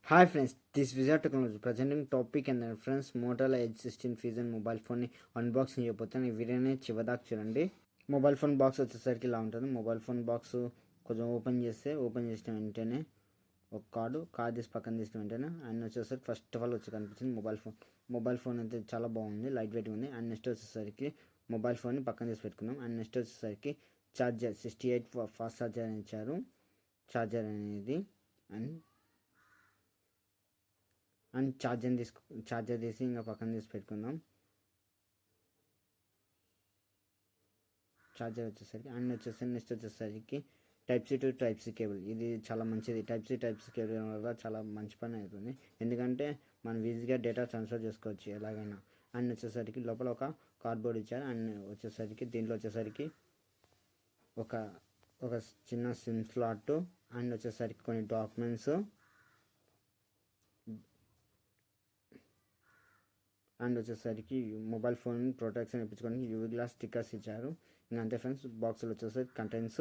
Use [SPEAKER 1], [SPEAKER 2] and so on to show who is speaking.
[SPEAKER 1] Hi friends, this is Visa Technology presenting topic and friends Motorola Edge 16 Fusion mobile ఫోన్ని unboxing చేయబోతాను. ఈ వీడియోని చివరిదాకా చూడండి. మొబైల్ ఫోన్ బాక్స్ వచ్చేసరికి ఇలా ఉంటుంది. మొబైల్ ఫోన్ బాక్స్ కొంచెం ఓపెన్ చేసిన వెంటనే ఒక కార్డు తీసి పక్కన తీసిన వెంటనే అండ్ వచ్చేసరికి ఫస్ట్ ఆఫ్ ఆల్ వచ్చి కనిపించింది మొబైల్ ఫోన్ అయితే చాలా బాగుంది, లైట్ వెయిట్ ఉంది. అండ్ నెక్స్ట్ వచ్చేసరికి మొబైల్ ఫోన్ని పక్కన తీసి పెట్టుకున్నాం. అండ్ నెక్స్ట్ వచ్చేసరికి ఛార్జర్ 68 ఫాస్ట్ ఛార్జర్ అని ఇచ్చారు. ఛార్జర్ అనేది అండ్ ఛార్జర్ తీసి ఇంకా పక్కన తీసి పెట్టుకుందాం. ఛార్జర్ వచ్చేసరికి నెక్స్ట్ వచ్చేసరికి type C to type C cable. ఇది చాలా మంచిది. టైప్ సి కేబుల్ వల్ల చాలా మంచి పని అవుతుంది, ఎందుకంటే మనం ఈజీగా డేటా ట్రాన్స్ఫర్ చేసుకోవచ్చు ఎలాగైనా. అండ్ వచ్చేసరికి లోపల ఒక కార్డ్బోర్డ్ ఇచ్చారు. అండ్ దీంట్లో వచ్చేసరికి ఒక ఒక చిన్న సిమ్ స్లాట్ అండ్ వచ్చేసరికి కొన్ని డాక్యుమెంట్స్ అండ్ వచ్చేసరికి మొబైల్ ఫోన్ ప్రొటెక్షన్ ఇప్పించుకోవడానికి యూవీ గ్లాస్ స్టిక్కర్స్ ఇచ్చారు. ఇంకా అంతే ఫ్రెండ్స్, బాక్స్లో వచ్చేసరికి కంటెంట్స్